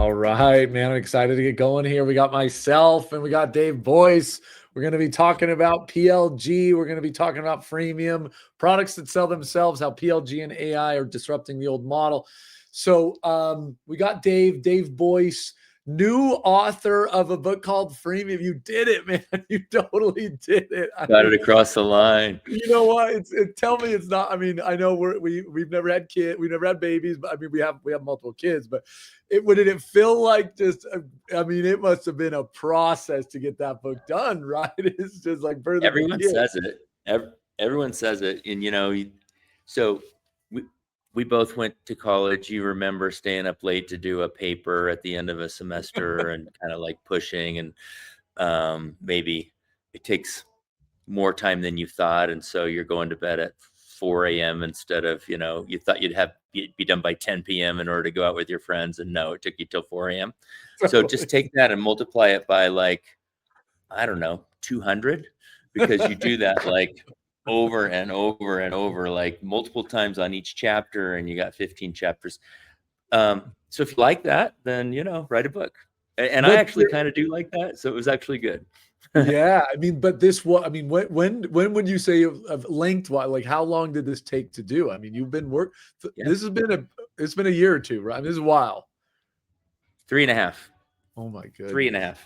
All right, man. I'm excited to get going here. We got myself and we got Dave Boyce. We're going to be talking about PLG. We're going to be talking about freemium products that sell themselves, how PLG and AI are disrupting the old model. So we got Dave Boyce, new author of a book called Freemium. You did it, man. You totally did it. Got it across the line. You know what? Tell me it's not. I mean, I know we've never had kids, we've never had babies, but I mean we have multiple kids. But did it feel like just? I mean, it must have been a process to get that book done, right? It's just like birthing everyone says it. Everyone says it, and so we both went to college. You remember staying up late to do a paper at the end of a semester and kind of like pushing, and maybe it takes more time than you thought, and so you're going to bed at 4 a.m. instead of you thought you'd be done by 10 p.m. in order to go out with your friends, and no, it took you till 4 a.m. So just take that and multiply it by like, I don't know, 200, because you do that like over and over and over, like multiple times on each chapter, and you got 15 chapters. So if you like that, then write a book. And I actually kind of do like that, so it was actually good. Yeah, I mean, but when would you say of length? Like, how long did this take to do? I mean, you've been Yeah. This has been it's been a year or two, right? I mean, this is a while. 3.5. Oh my goodness. 3.5.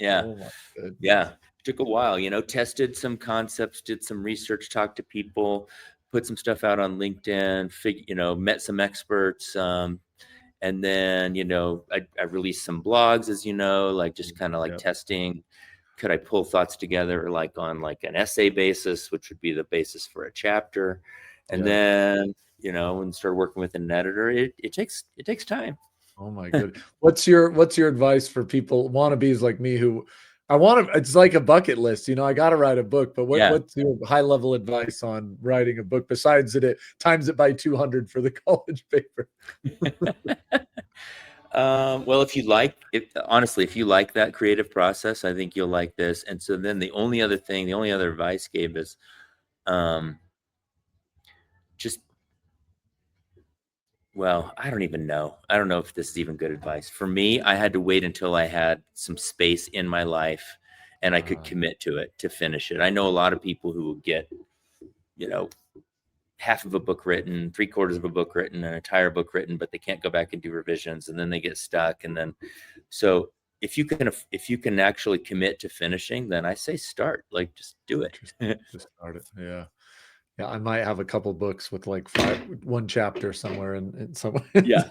Yeah. Oh my goodness. Yeah. Took a while, tested some concepts, did some research, talked to people, put some stuff out on LinkedIn, met some experts. And then, I released some blogs, as like just kind of like testing. Could I pull thoughts together like on like an essay basis, which would be the basis for a chapter? And then, and start working with an editor. It takes time. Oh my goodness. What's your advice for people, wannabes like me, who it's like a bucket list, I got to write a book, but what's your high level advice on writing a book besides that it times it by 200 for the college paper? Well, if you like that creative process, I think you'll like this. And so then the only other advice Gabe is, I don't even know. I don't know if this is even good advice. For me, I had to wait until I had some space in my life and I could commit to it, to finish it. I know a lot of people who will get, half of a book written, 3/4 of a book written, an entire book written, but they can't go back and do revisions, and then they get stuck. And then, so if you can actually commit to finishing, then I say start. Like, just do it. Just start it. Yeah. Yeah, I might have a couple books with like one chapter somewhere in somewhere. Yeah,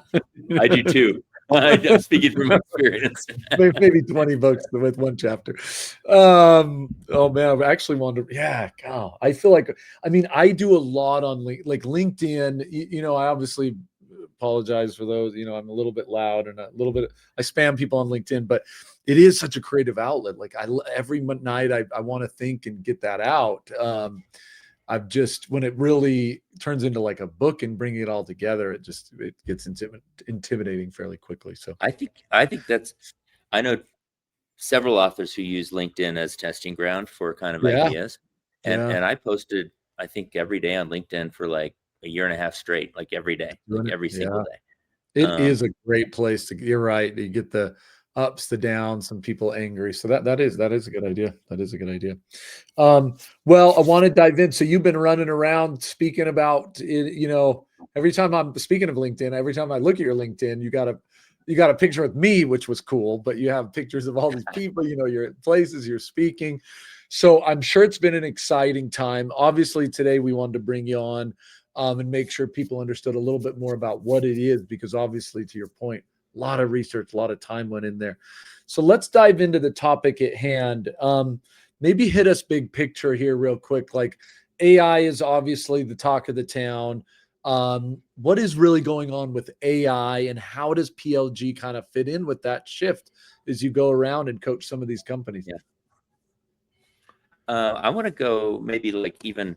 I do too. I'm speaking from experience. Maybe 20 books with one chapter. Oh man, I actually wonder. Yeah, God, I feel like, I mean, I do a lot on LinkedIn. I obviously apologize for those. I'm a little bit loud and a little bit. I spam people on LinkedIn, but it is such a creative outlet. Like every night I want to think and get that out. When it really turns into like a book and bringing it all together, it gets intimidating fairly quickly. So I think I know several authors who use LinkedIn as testing ground for kind of ideas. And I posted, I think, every day on LinkedIn for like a year and a half straight, like every day, like every single day. It is a great place you're right. You get the ups, the downs, some people angry. So that is a good idea. That is a good idea. Well, I want to dive in. So you've been running around speaking about it, every time I'm speaking of LinkedIn, every time I look at your LinkedIn, you got a picture with me, which was cool, but you have pictures of all these people, you're at places, you're speaking. So I'm sure it's been an exciting time. Obviously today we wanted to bring you on and make sure people understood a little bit more about what it is, because obviously, to your point, a lot of research, a lot of time went in there. So let's dive into the topic at hand. Maybe hit us big picture here real quick. Like, AI is obviously the talk of the town. What is really going on with AI, and how does PLG kind of fit in with that shift as you go around and coach some of these companies? Yeah. I want to go maybe like even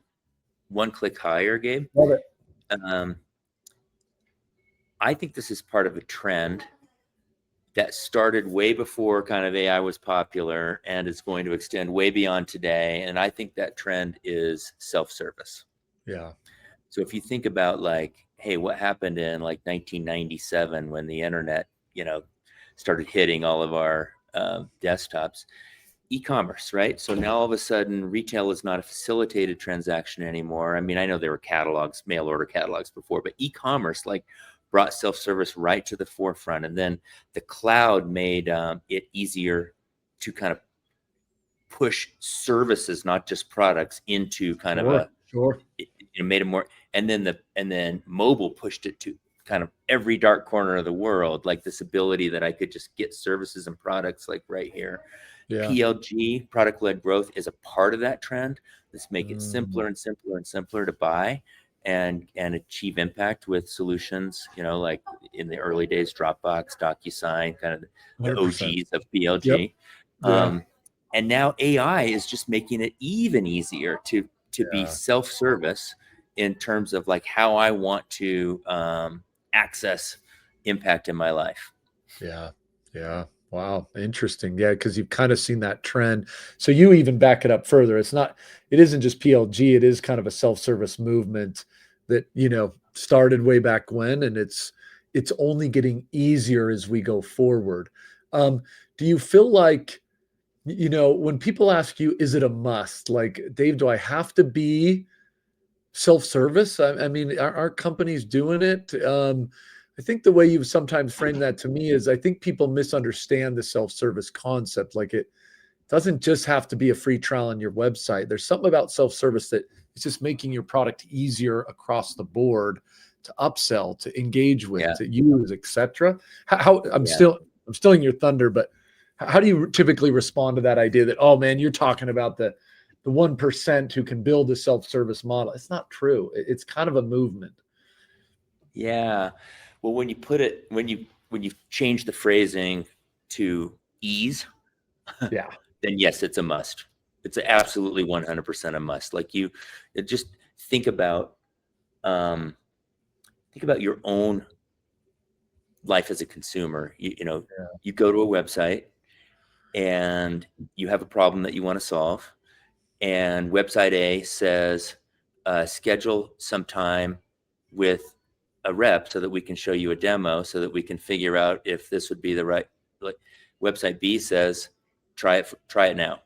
one click higher, Gabe. Love it. I think this is part of a trend that started way before kind of AI was popular and is going to extend way beyond today. And I think that trend is self-service. Yeah. So if you think about like, hey, what happened in like 1997 when the internet, started hitting all of our desktops. E-commerce, right? So now all of a sudden retail is not a facilitated transaction anymore. I mean, I know there were catalogs, mail order catalogs before, but e-commerce like brought self-service right to the forefront. And then the cloud made it easier to kind of push services, not just products, into kind of a, Sure. it made it more, and then mobile pushed it to kind of every dark corner of the world, like this ability that I could just get services and products like right here. Yeah. PLG, product led growth, is a part of that trend. Let's make it Mm, simpler and simpler and simpler to buy and achieve impact with solutions, you know, like in the early days, Dropbox, DocuSign, kind of the 100%. OGs of Yep. PLG. Yeah. And now AI is just making it even easier to be Yeah. self-service in terms of like how I want to access impact in my life. Yeah. Yeah. Wow. Interesting. Yeah. Cause you've kind of seen that trend. So you even back it up further. It isn't just PLG. It is kind of a self-service movement that, started way back when, and it's only getting easier as we go forward. Do you feel like, when people ask you, is it a must? Like, Dave, do I have to be self-service? I mean, are companies doing it? I think the way you've sometimes framed that to me is I think people misunderstand the self-service concept. Like, it doesn't just have to be a free trial on your website. There's something about self-service that it's just making your product easier across the board to upsell, to engage with, Yeah. to use, etc. How I'm Yeah. stealing your thunder, but how do you typically respond to that idea that, oh man, you're talking about the 1% who can build a self-service model? It's not true. It's kind of a movement. Yeah. Well, when you change the phrasing to ease, Yeah. then yes, it's a must. It's absolutely 100% a must. Like just think about um, your own life as a consumer. Yeah. You go to a website and you have a problem that you want to solve, and website A says, schedule some time with a rep so that we can show you a demo, so that we can figure out if this would be the right. Like, website B says, try it now.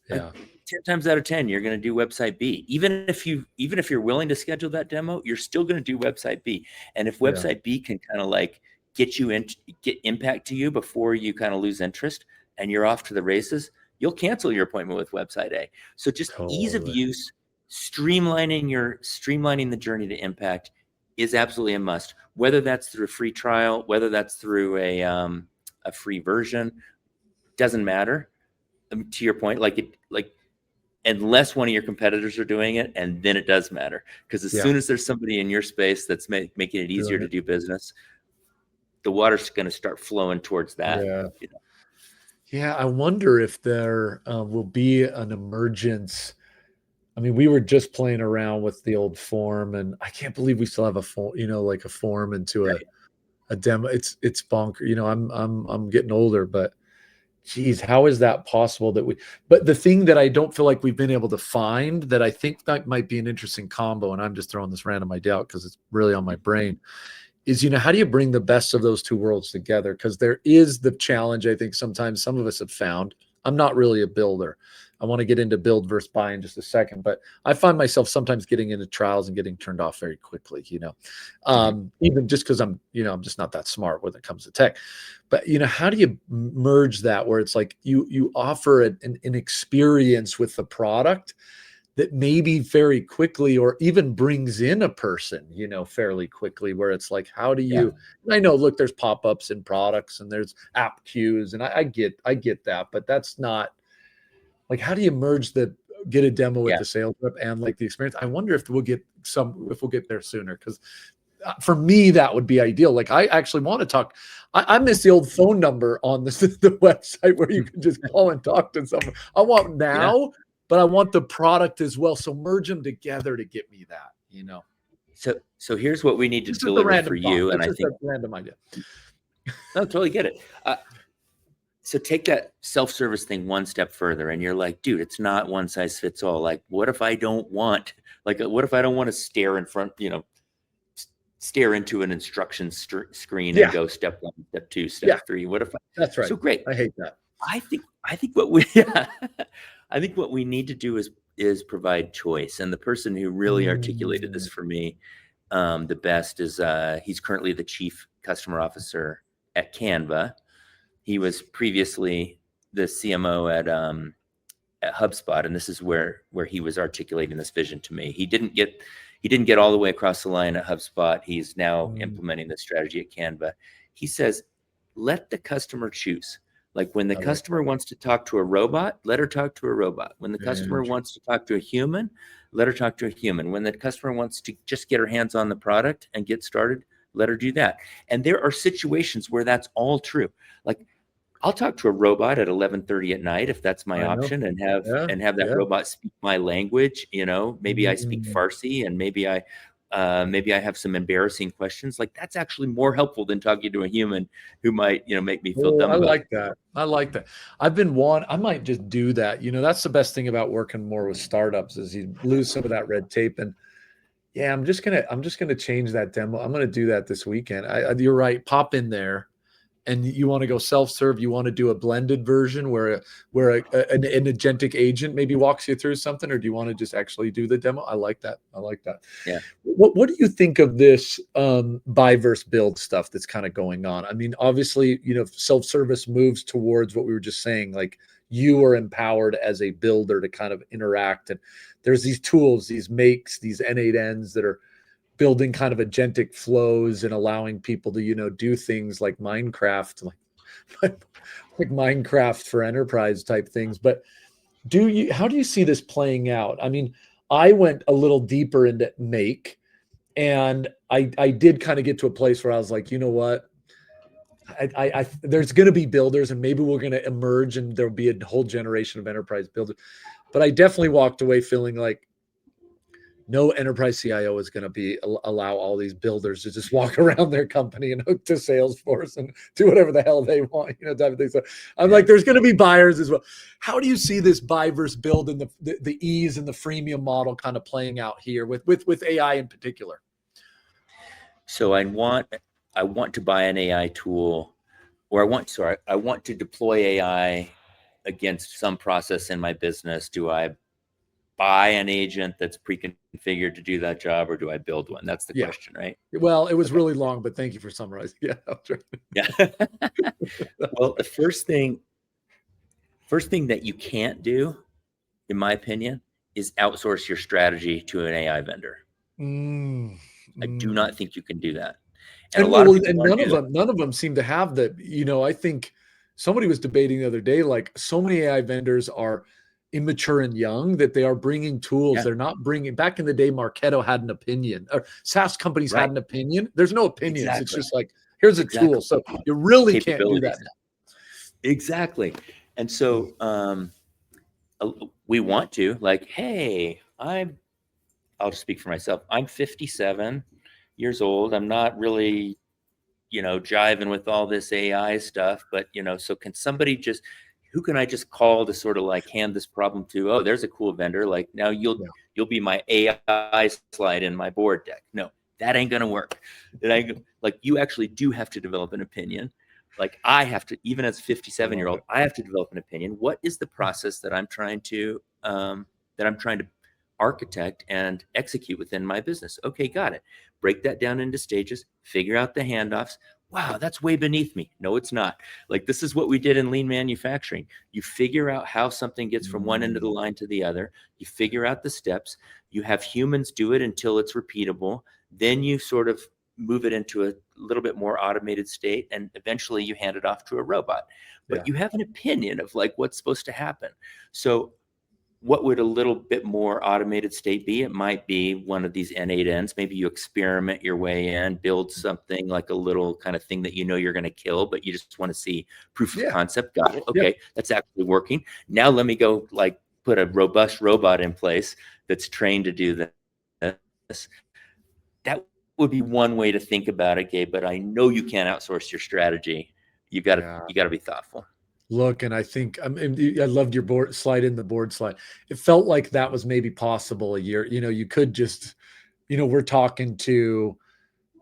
Yeah. 10 times out of 10, you're going to do website B. Even if you're willing to schedule that demo, you're still going to do website B. And if Yeah. website B can kind of like get impact to you before you kind of lose interest and you're off to the races, you'll cancel your appointment with website A. So just ease of Totally. use, streamlining the journey to impact is absolutely a must. Whether that's through a free trial, whether that's through a free version, doesn't matter. To your point, unless one of your competitors are doing it, and then it does matter, because as Yeah. soon as there's somebody in your space that's making it easier to do business, the water's going to start flowing towards that. Yeah. Yeah, I wonder if there will be an emergence. I mean, we were just playing around with the old form, and I can't believe we still have a form, like a form into Right. a demo. It's bonker. I'm getting older, but geez, how is that possible that but the thing that I don't feel like we've been able to find that I think that might be an interesting combo, and I'm just throwing this random idea out because it's really on my brain, is, how do you bring the best of those two worlds together? Because there is the challenge, I think sometimes some of us have found. I'm not really a builder. I want to get into build versus buy in just a second, but I find myself sometimes getting into trials and getting turned off very quickly, even just because I'm just not that smart when it comes to tech. But, how do you merge that where it's like you offer an experience with the product that maybe very quickly, or even brings in a person, fairly quickly, where it's like, how do you, and I know, look, there's pop-ups in products and there's app queues, and I get that, but that's not like, how do you merge get a demo with Yeah. the sales rep and like the experience? I wonder if we'll get there sooner. Cause for me, that would be ideal. Like, I actually want to talk. I miss the old phone number on the website where you can just call and talk to someone. I want now, but I want the product as well. So merge them together to get me that, So here's what we need to It's just a deliver for random thought. you. And It's I just a think, random idea. no, totally get it. So take that self-service thing one step further, and you're like, dude, it's not one size fits all. Like, what if I don't want to stare in front, stare into an instruction screen and Yeah. go step 1, step 2, Yeah. step 3. What if That's right. so great. I hate that. I think what we yeah, I think what we need to do is provide choice. And the person who really articulated Mm, this for me the best is he's currently the chief customer officer at Canva. He was previously the CMO at HubSpot, and this is where he was articulating this vision to me. He didn't get all the way across the line at HubSpot. He's now mm, implementing this strategy at Canva. He says, let the customer choose. Like when the I like customer wants to talk to a robot, let her talk to a robot. When the that. customer wants to talk to a human, let her talk to a human. When the customer wants to just get her hands on the product and get started, let her do that. And there are situations where that's all true. Like I'll talk to a robot at 11:30 at night if that's my I know. option, and Yeah. have that Yeah. robot speak my language. Maybe I speak Mm. Farsi, and maybe I have some embarrassing questions. Like that's actually more helpful than talking to a human who might make me feel Oh, dumb I about. like that. I like that. I might just do that. That's the best thing about working more with startups is you lose some of that red tape. And yeah, I'm just gonna change that demo. I'm gonna do that this weekend. You're right. Pop in there, and you want to go self-serve. You want to do a blended version where an agentic agent maybe walks you through something, or do you want to just actually do the demo? I like that. I like that. Yeah. What do you think of this buy versus build stuff that's kind of going on? I mean, obviously, self-service moves towards what we were just saying, like you are empowered as a builder to kind of interact. And there's these tools, these makes, these N8Ns that are building kind of agentic flows and allowing people to, do things like Minecraft, like Minecraft for enterprise type things. But how do you see this playing out? I mean, I went a little deeper into make, and I did kind of get to a place where I was like, you know what? There's going to be builders, and maybe we're going to emerge, and there'll be a whole generation of enterprise builders. But I definitely walked away feeling like no enterprise CIO is going to allow all these builders to just walk around their company and hook to Salesforce and do whatever the hell they want, type of thing. So I'm Yeah. like, there's going to be buyers as well. How do you see this buy versus build and the ease and the freemium model kind of playing out here with AI in particular? So I want to buy an AI tool, or I want to deploy AI against some process in my business. Do I buy an agent that's pre-configured to do that job, or do I build one? That's the Yeah. question, right? Well, it was Okay. really long, but thank you for summarizing. Yeah. Yeah. Well, the first thing that you can't do, in my opinion, is outsource your strategy to an AI vendor. Mm, I do mm. not think you can do that. And a And lot of well, people and want to do that. none of them seem to have that. I think somebody was debating the other day, like so many AI vendors are immature and young that they are bringing tools. Yeah, They're not bringing. Back in the day, Marketo had an opinion, or SaaS companies had right. an opinion. There's no opinions. It's Exactly. just like here's a tool. Exactly. So you really can't do that Capabilities. now. Exactly. And so we want to like, hey, I'll just speak for myself. I'm 57 years old. I'm not really, jiving with all this AI stuff, but so can somebody who can I just call to sort of like hand this problem to? Oh, there's a cool vendor. Like now Yeah. you'll be my AI slide in my board deck. No, that ain't gonna work. Like you actually do have to develop an opinion. Like I have to, even as a I 57-year love old, it. I have to develop an opinion. What is the process that I'm trying to architect and execute within my business? Okay, got it. Break that down into stages, figure out the handoffs. Wow, that's way beneath me. No, it's not. Like this is what we did in lean manufacturing. You figure out how something gets from one end of the Mm, line to the other. You figure out the steps. You have humans do it until it's repeatable. Then you sort of move it into a little bit more automated state, and eventually you hand it off to a robot. But yeah. you have an opinion of like what's supposed to happen. So what would a little bit more automated state be? It might be one of these N8Ns. Maybe you experiment your way in, build something like a little kind of thing that you're going to kill, but you just want to see proof of Yeah. concept. Got it. Yeah. Okay, that's actually working. Now let me go like put a robust robot in place that's trained to do this. That would be one way to think about it, Gabe. But I know you can't outsource your strategy. Yeah. You got to be thoughtful. Look, and I think I loved your board slide in the board slide. It felt like that was maybe possible a year. You could just, we're talking to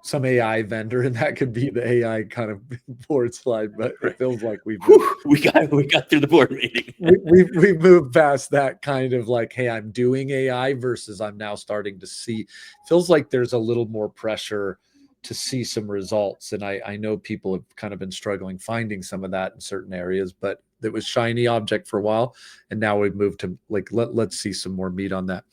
some AI vendor, and that could be the AI kind of board slide. But it feels like we've been Whew, we got through the board meeting. we've moved past that kind of like, hey, I'm doing AI versus I'm now starting to see. Feels like there's a little more pressure to see some results, and I know people have kind of been struggling finding some of that in certain areas, but it was shiny object for a while, and now we've moved to like let's see some more meat on that.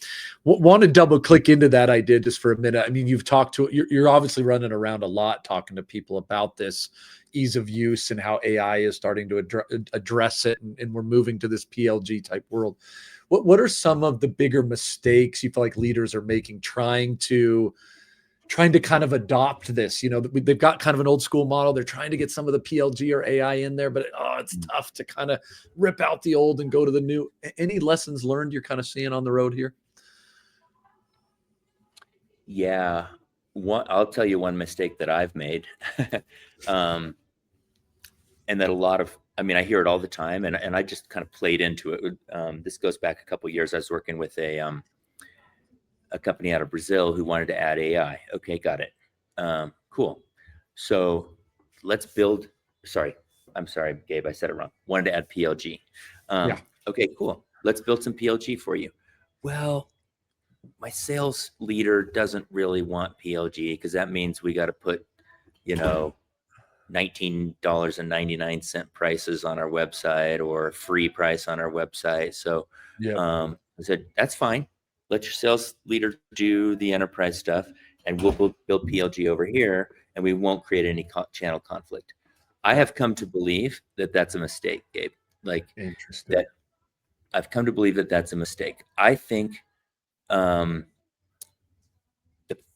Want to double click into that idea just for a minute. I mean, you've talked to you're obviously running around a lot talking to people about this ease of use and how AI is starting to address it, and we're moving to this PLG type world. What are some of the bigger mistakes you feel like leaders are making trying to kind of adopt this? You know, they've got kind of an old school model. They're trying to get some of the PLG or AI in there, but it's tough to kind of rip out the old and go to the new. Any lessons learned you're kind of seeing on the road here? Yeah, I'll tell you one mistake that I've made, and that a lot of, I mean, I hear it all the time, and I just kind of played into it. This goes back a couple of years. I was working with a company out of Brazil who wanted to add AI. Okay, got it. Cool. So let's build. Sorry, I'm sorry, Gabe. I said it wrong. Wanted to add PLG. Yeah. Okay, cool. Let's build some PLG for you. Well, my sales leader doesn't really want PLG because that means we got to put, you know, $19.99 prices on our website or a free price on our website. So Yeah. I said, that's fine. Let your sales leader do the enterprise stuff, and we'll build PLG over here, and we won't create any channel conflict. I have come to believe that that's a mistake, Gabe. Like Interesting. that, I've come to believe that that's a mistake. I think the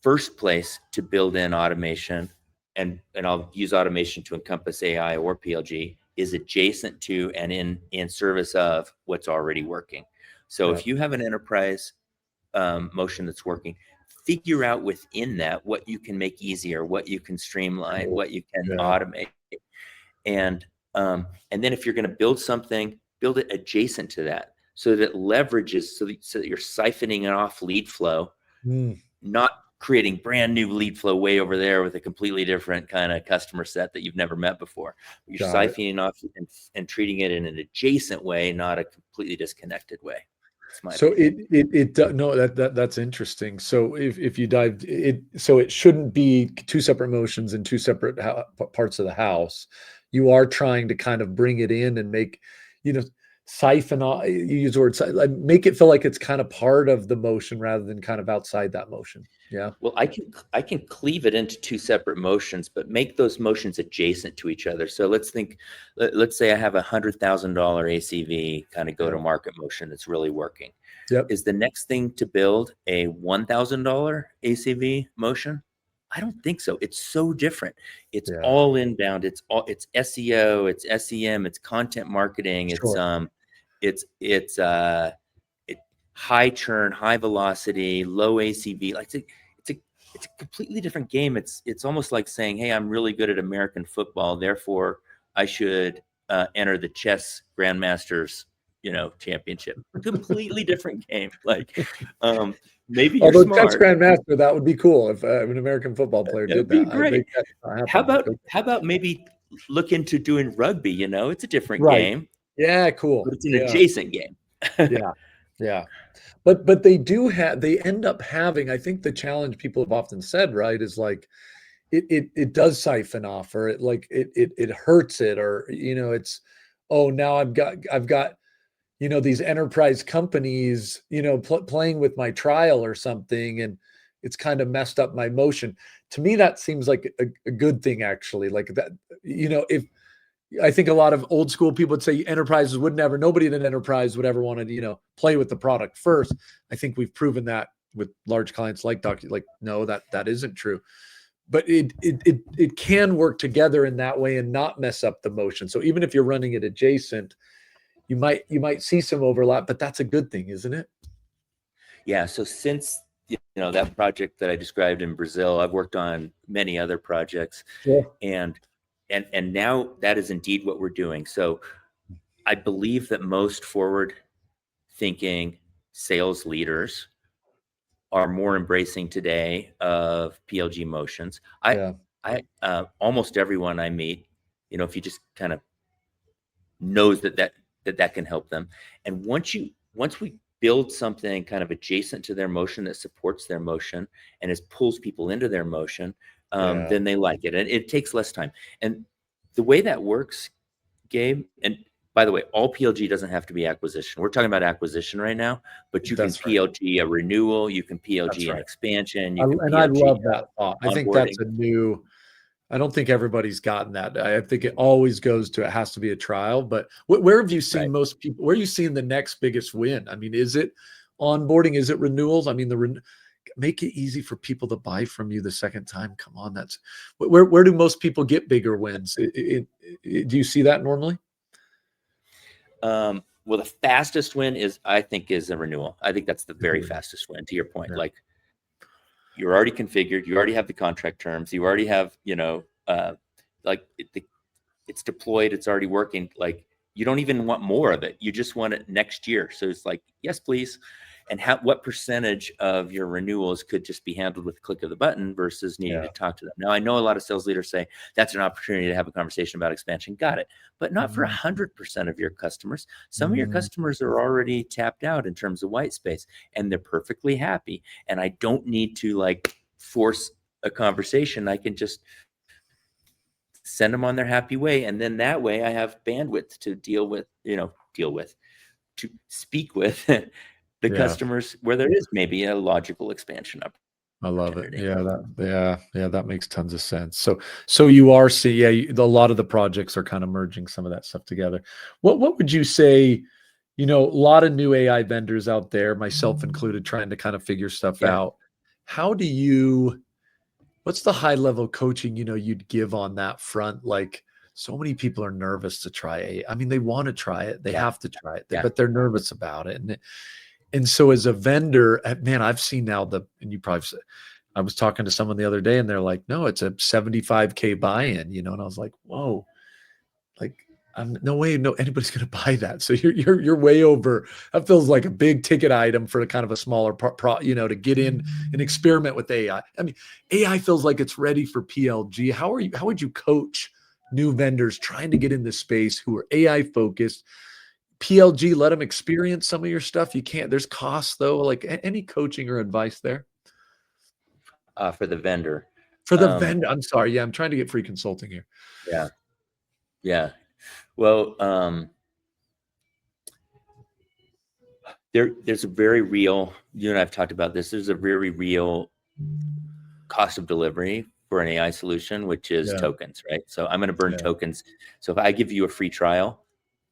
first place to build in automation, and I'll use automation to encompass AI or PLG, is adjacent to and in service of what's already working. So Yeah. if you have an enterprise motion that's working, figure out within that what you can make easier, what you can streamline, what you can Yeah. automate, and then if you're going to build something, build it adjacent to that so that it leverages, so that you're siphoning off lead flow, not creating brand new lead flow way over there with a completely different kind of customer set that you've never met before. You're siphoning off and treating it in an adjacent way, not a completely disconnected way. That's my opinion. No, that's interesting. So if you dive it, so it shouldn't be two separate motions in two separate parts of the house. You are trying to kind of bring it in and make, you know, siphon off, you use the word, like, make it feel like it's kind of part of the motion rather than kind of outside that motion. Yeah. Well, I can cleave it into two separate motions, but make those motions adjacent to each other. So let's say I have $100,000 ACV kind of go to market motion that's really working. Yep. Is the next thing to build a $1,000 ACV motion? I don't think so. It's so different. It's all inbound. It's SEO, it's SEM, it's content marketing. Sure. It's high churn, high velocity, low ACV. Like it's a completely different game. It's almost like saying, hey, I'm really good at American football, therefore I should enter the chess grandmasters, championship. Completely different game. Like maybe you're Although chess smart. grandmaster, that would be cool if an American football player That would did be that. I great. make that happen. How about maybe look into doing rugby? It's a different Right. game, Yeah, cool. but it's an Yeah. adjacent game. Yeah. Yeah. But they end up having, I think the challenge people have often said, right, is like it does siphon off, or it hurts it, or it's, oh, now I've got these enterprise companies playing with my trial or something, and it's kind of messed up my motion. To me, that seems like a good thing, actually. Like that, if I think a lot of old school people would say enterprises would never, nobody in an enterprise would ever want to, play with the product first. I think we've proven that with large clients like no, that isn't true. But it can work together in that way and not mess up the motion. So even if you're running it adjacent, you might see some overlap, but that's a good thing, isn't it? Yeah. So since that project that I described in Brazil, I've worked on many other projects, Sure. and now that is indeed what we're doing. So I believe that most forward thinking sales leaders are more embracing today of PLG motions. Yeah. Almost everyone I meet, if you just kind of knows that can help them. And once we build something kind of adjacent to their motion that supports their motion and pulls people into their motion, Yeah. then they like it, and it takes less time. And the way that works, Gabe, and by the way, all PLG doesn't have to be acquisition. We're talking about acquisition right now, but you can That's right. PLG a renewal, you can That's PLG an right. expansion, I you can and I PLG love that thought. I think that's onboarding. a new I don't think everybody's gotten that. I think it always goes to it has to be a trial, but where have you seen Right. most people where are you seeing the next biggest win? I mean, is it onboarding? Is it renewals? I mean, make it easy for people to buy from you the second time. Come on, that's where do most people get bigger wins? Do you see that normally? Well, the fastest win I think, is a renewal. I think that's the Is it very renewal? fastest win. To your point, Yeah. like you're already configured, you already have the contract terms, you already have, like it's deployed, it's already working. Like you don't even want more of it. You just want it next year. So it's like, yes, please. And what percentage of your renewals could just be handled with a click of the button versus needing Yeah. to talk to them? Now, I know a lot of sales leaders say that's an opportunity to have a conversation about expansion. Got it. But not for Mm, 100% of your customers. Some of your mm, customers are already tapped out in terms of white space, and they're perfectly happy. And I don't need to like force a conversation. I can just send them on their happy way. And then that way I have bandwidth to to speak with the yeah. customers where there is maybe a logical expansion I love it. opportunity. Yeah, that makes tons of sense. So you are seeing, yeah, a lot of the projects are kind of merging some of that stuff together. What would you say, a lot of new AI vendors out there, myself included, trying to kind of figure stuff Yeah. out. How what's the high level coaching, you'd give on that front? Like so many people are nervous to try AI. I mean, they want to try it, they Yeah. have to try it, Yeah. but they're nervous about it. And so as a vendor, man, I've seen now and you probably, I was talking to someone the other day and they're like, no, it's a 75K buy-in, and I was like, whoa, like no way, no, anybody's going to buy that. So you're way over. That feels like a big ticket item for a kind of a smaller to get in and experiment with AI. I mean, AI feels like it's ready for PLG. How would you coach new vendors trying to get in this space who are AI focused? PLG, let them experience some of your stuff. You can't, there's costs though. Like any coaching or advice there For the vendor. for the Um, vendor? I'm sorry. Yeah, I'm trying to get free consulting here. yeah. Yeah. Well, there's a very real, you and I've talked about this. There's a very real cost of delivery for an AI solution, which is Yeah, tokens, right? So I'm going to burn yeah, tokens. So if I give you a free trial,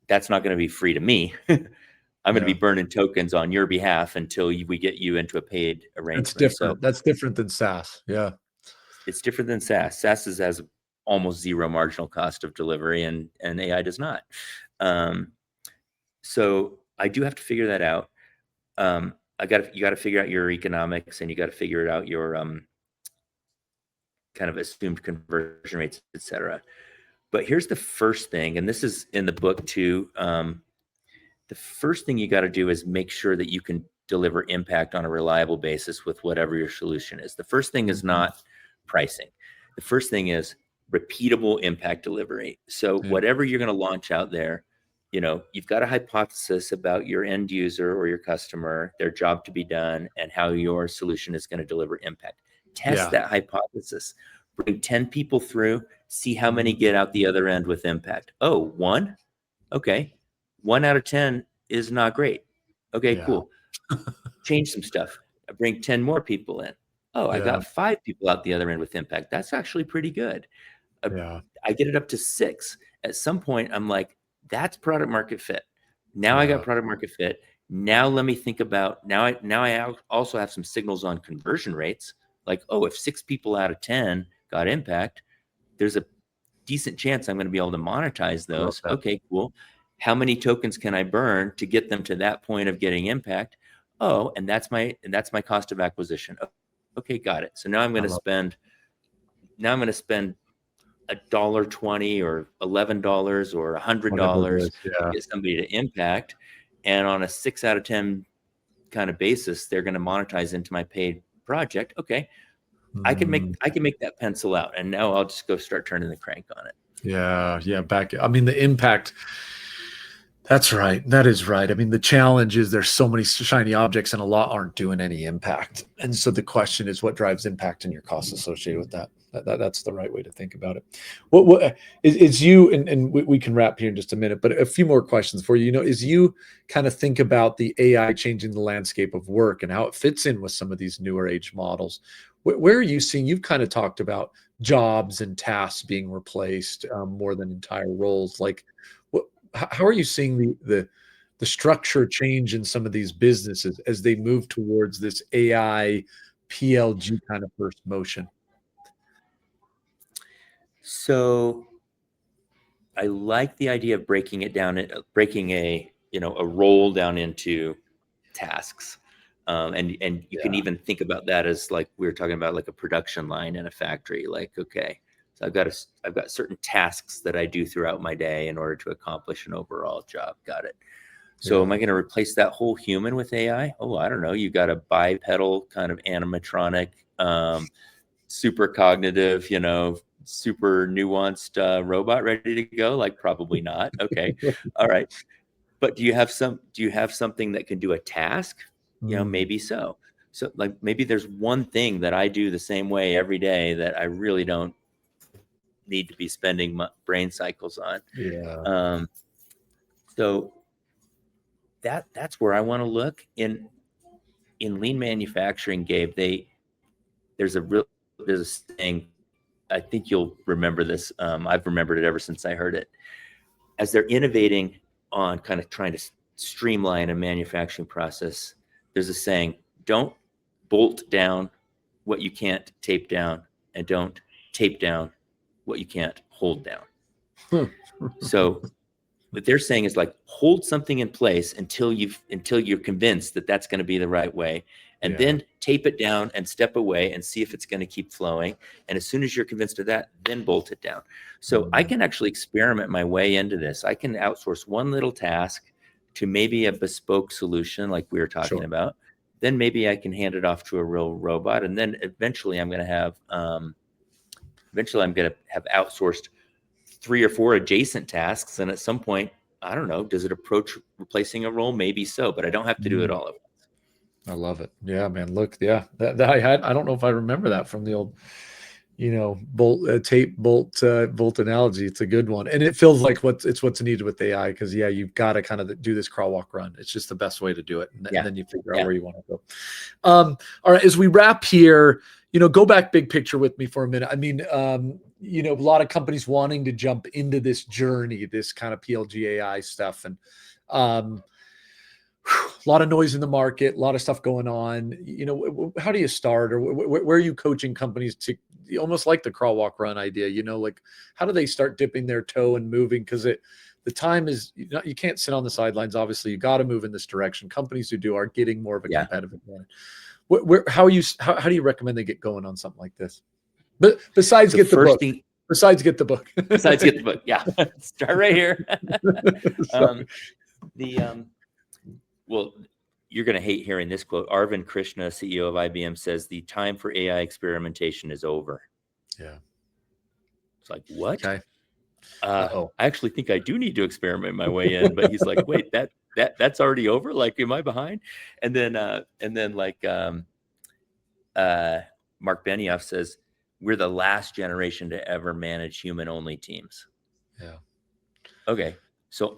that's not going to be free to me. I'm going to be yeah. burning tokens on your behalf until we get you into a paid That's arrangement. So different. That's different than SaaS. Yeah, it's different than SaaS. SaaS has almost zero marginal cost of delivery, and AI does not. Um, so I do have to figure that out. You got to figure out your economics, and you got to figure out your kind of assumed conversion rates, et cetera. But here's the first thing, and this is in the book too. The first thing you got to do is make sure that you can deliver impact on a reliable basis with whatever your solution is. The first thing is mhm, not pricing. The first thing is repeatable impact delivery. So yeah, whatever you're going to launch out there, you've got a hypothesis about your end user or your customer, their job to be done, and how your solution is going to deliver impact. Test yeah, that hypothesis. Bring 10 people through, see how many mhm, get out the other end with impact. Oh, one? Okay. 1 out of 10 is not great. Okay, yeah, cool. Change some stuff. I bring 10 more people in. Oh, I yeah, got 5 people out the other end with impact. That's actually pretty good. Uh, yeah, I get it up to 6. At some point, I'm like, that's product market fit. Now I got yeah. product market fit. Now let me think about now I also have some signals on conversion rates. Like, oh, if 6 people out of 10 got impact, there's a decent chance I'm going to be able to monetize I love those. that. Okay, cool. How many tokens can I burn to get them to that point of getting impact? Oh, and that's my cost of acquisition. Okay, got it. So I love now I'm going to spend $1.20 or $11 or whatever it $100 is. to Yeah, get somebody to impact. And on a 6 out of 10 kind of basis, they're going to monetize into my paid project. Okay, I can Mm, make that pencil out, and now I'll just go start turning the crank on it. yeah, yeah. I mean, the impact. That's right. That is right. I mean, the challenge is there's so many shiny objects and a lot aren't doing any impact. And so the question is what drives impact and your costs associated with that. That's the right way to think about it. What is you, and we can wrap here in just a minute, but a few more questions for you. Is you kind of think about the AI changing the landscape of work and how it fits in with some of these newer age models. Where are you seeing, you've kind of talked about jobs and tasks being replaced more than entire roles. Like, what, how are you seeing the structure change in some of these businesses as they move towards this AI PLG kind of first motion? So I like the idea of breaking it down, breaking a role down into tasks, and you can Yeah, even think about that as, like we were talking about, like a production line in a factory. Like, okay, so I've got certain tasks that I do throughout my day in order to accomplish an overall job. Got it. So am yeah. I going to replace that whole human with AI? Oh, I don't know. You got a bipedal kind of animatronic, super cognitive, super nuanced robot ready to go? Like, probably not. Okay. All right. But do you have something that can do a task? Mm, Maybe so. So, like, maybe there's one thing that I do the same way every day that I really don't need to be spending my brain cycles on. yeah. Um, so that's where I want to look in lean manufacturing. Gabe, there's a real there's a saying. I think you'll remember this. I've remembered it ever since I heard it. As they're innovating on kind of trying to streamline a manufacturing process, there's a saying: don't bolt down what you can't tape down, and don't tape down what you can't hold down. So what they're saying is, like, hold something in place until you're convinced that that's going to be the right way, and Yeah. then tape it down and step away and see if it's going to keep flowing. And as soon as you're convinced of that, then bolt it down. So I Mm, can actually experiment my way into this. I can outsource one little task to maybe a bespoke solution like we were talking sure. about. Then maybe I can hand it off to a real robot, and then eventually I'm going to have outsourced 3 or 4 adjacent tasks. And at some point, I don't know, does it approach replacing a role? Maybe so, but I don't have to do it Mm, all at once. I love it. Yeah, man. Look, yeah, that I don't know if I remember that from the old, bolt tape bolt analogy. It's a good one, and it feels like what's needed with AI because yeah, you've got to kind of do this crawl, walk, run. It's just the best way to do it, and Yeah. then you figure out Yeah. where you want to go. All right, as we wrap here, go back big picture with me for a minute. I mean, a lot of companies wanting to jump into this journey, this kind of PLG AI stuff, and um, a lot of noise in the market, a lot of stuff going on. How do you start, or where are you coaching companies to almost like the crawl, walk, run idea? Like how do they start dipping their toe and moving? Because the time is you can't sit on the sidelines. Obviously, you got to move in this direction. Companies who do are getting more of a Yeah. competitive advantage. How do you recommend they get going on something like this? But besides So get the first book, thing, besides get the book. besides get the book, yeah, start right here. Sorry. The Well, you're going to hate hearing this quote. Arvind Krishna, CEO of IBM, says the time for AI experimentation is over. Yeah. It's like, what? Okay. Uh-oh. I actually think I do need to experiment my way in. But he's like, wait, that's already over. Like, am I behind? And then like Mark Benioff says, we're the last generation to ever manage human only teams. Yeah. Okay. So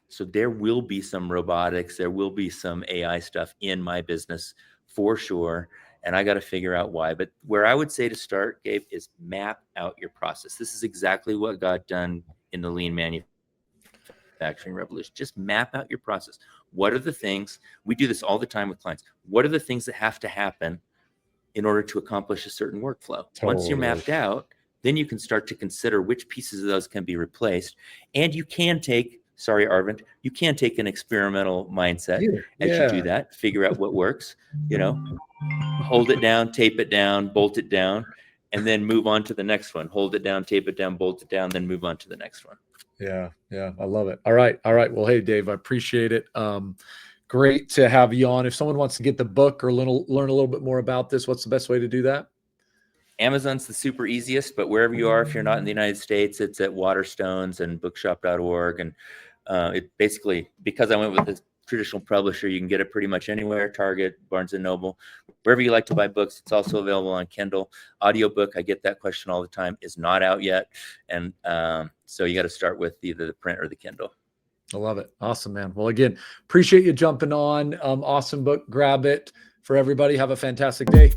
so there will be some robotics, there will be some AI stuff in my business for sure. And I got to figure out why. But where I would say to start, Gabe, is map out your process. This is exactly what got done in the lean manufacturing revolution. Just map out your process. What are the things? We do this all the time with clients. What are the things that have to happen in order to accomplish a certain workflow? Once you're Totally. mapped out, then you can start to consider which pieces of those can be replaced. And you can take, sorry, Arvind, you can take an experimental mindset Here. as you do Yeah. that, figure out what works, hold it down, tape it down, bolt it down, and then move on to the next one. Hold it down, tape it down, bolt it down, then move on to the next one. Yeah. Yeah. I love it. All right. All right. Well, hey, Dave, I appreciate it. Great to have you on. If someone wants to get the book or learn a little bit more about this, what's the best way to do that? Amazon's the super easiest, but wherever you are, if you're not in the United States, it's at Waterstones and bookshop.org. And it basically, because I went with a traditional publisher, you can get it pretty much anywhere, Target, Barnes & Noble, wherever you like to buy books. It's also available on Kindle. Audiobook, I get that question all the time, is not out yet. And so you got to start with either the print or the Kindle. I love it. Awesome, man. Well, again, appreciate you jumping on. Awesome book. Grab it for everybody. Have a fantastic day.